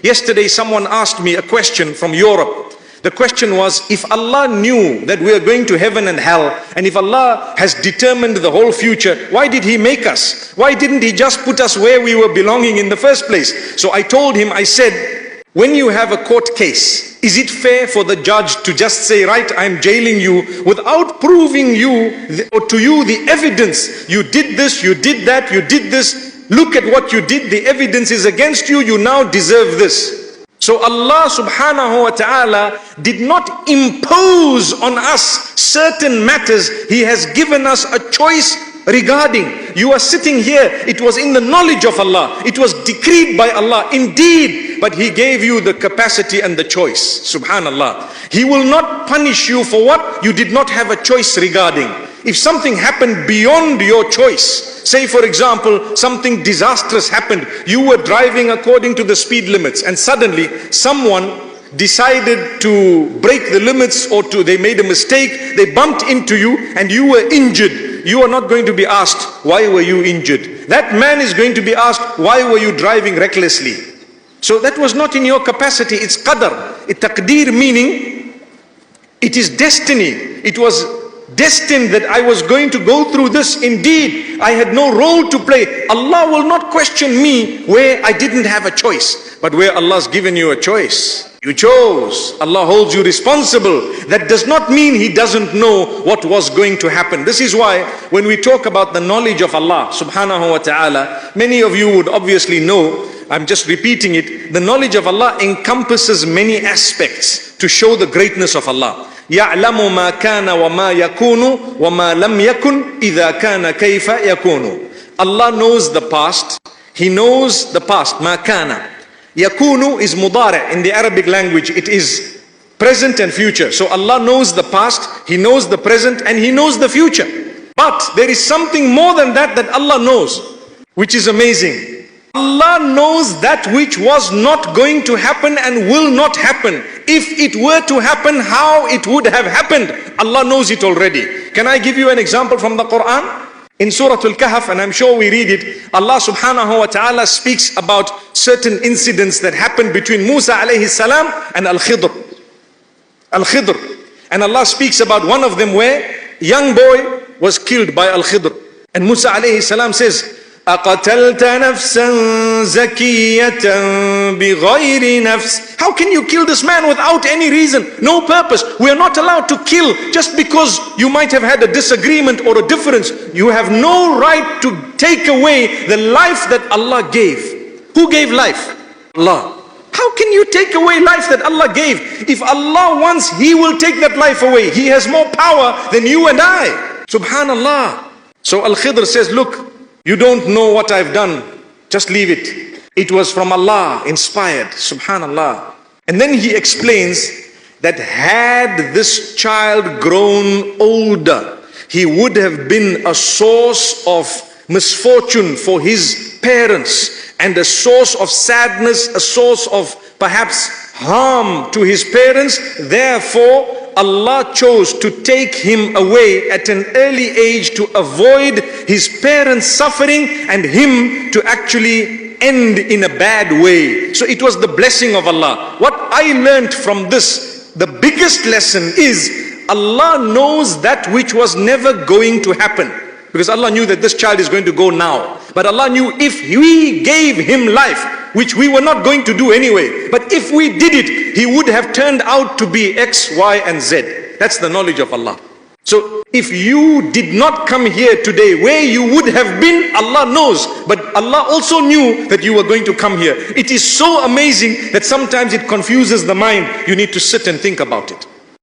Yesterday someone asked me a question from Europe. The question was, if Allah knew that we are going to heaven and hell, and if Allah has determined the whole future, why did He make us? Why didn't He just put us where we were belonging in the first place? So I told him, I said, when you have a court case, is it fair for the judge to just say, right, I'm jailing you, without proving to you the evidence? You did this, you did that, you did this. Look at what you did. The evidence is against you. You now deserve this. So Allah subhanahu wa ta'ala did not impose on us certain matters. He has given us a choice regarding. You are sitting here. It was in the knowledge of Allah. It was decreed by Allah. Indeed, but He gave you the capacity and the choice. Subhanallah. He will not punish you for what you did not have a choice regarding. If something happened beyond your choice, say for example, something disastrous happened, you were driving according to the speed limits and suddenly someone decided to break the limits, or they made a mistake, they bumped into you and you were injured. You are not going to be asked, why were you injured? That man is going to be asked, why were you driving recklessly? So that was not in your capacity. It's qadar. Taqdeer meaning it is destiny. It was destined that I was going to go through this. Indeed, I had no role to play. Allah will not question me where I didn't have a choice. But where Allah's given you a choice, you chose. Allah holds you responsible. That does not mean He doesn't know what was going to happen. This is why when we talk about the knowledge of Allah subhanahu wa ta'ala, many of you would obviously know, I'm just repeating it, the knowledge of Allah encompasses many aspects to show the greatness of Allah. يَعْلَمُ مَا كَانَ وَمَا يَكُونُ وَمَا لَمْ يَكُنْ إِذَا كَانَ كَيْفَ يَكُونُ. Allah knows the past. He knows the past. مَا كَانَ. يَكُونُ is mudari'. In the Arabic language, it is present and future. So Allah knows the past, He knows the present, and He knows the future. But there is something more than that Allah knows, which is amazing. Allah knows that which was not going to happen and will not happen. If it were to happen, how it would have happened, Allah knows it already. Can I give you an example from the Quran? In Surah Al-Kahf, and I'm sure we read it, Allah subhanahu wa ta'ala speaks about certain incidents that happened between Musa alayhi salam and Al-Khidr. Al-Khidr. And Allah speaks about one of them where young boy was killed by Al-Khidr. And Musa alayhi salam says, أَقَتَلْتَ نَفْسًا زَكِيَّةً بِغَيْرِ نَفْسٍ. How can you kill this man without any reason, no purpose? We are not allowed to kill just because you might have had a disagreement or a difference. You have no right to take away the life that Allah gave. Who gave life? Allah. How can you take away life that Allah gave? If Allah wants, He will take that life away. He has more power than you and I. Subhanallah. So Al-Khidr says, look, you don't know what I've done. Just leave it. It was from Allah, inspired. Subhanallah. And then he explains that had this child grown older, he would have been a source of misfortune for his parents and a source of sadness, a source of perhaps harm to his parents. Therefore, Allah chose to take him away at an early age to avoid his parents suffering and him to actually end in a bad way. So it was the blessing of Allah. What I learned from this, the biggest lesson is Allah knows that which was never going to happen. Because Allah knew that this child is going to go now. But Allah knew if we gave him life, which we were not going to do anyway, but if we did it, he would have turned out to be X, Y, and Z. That's the knowledge of Allah. So if you did not come here today, where you would have been, Allah knows. But Allah also knew that you were going to come here. It is so amazing that sometimes it confuses the mind. You need to sit and think about it.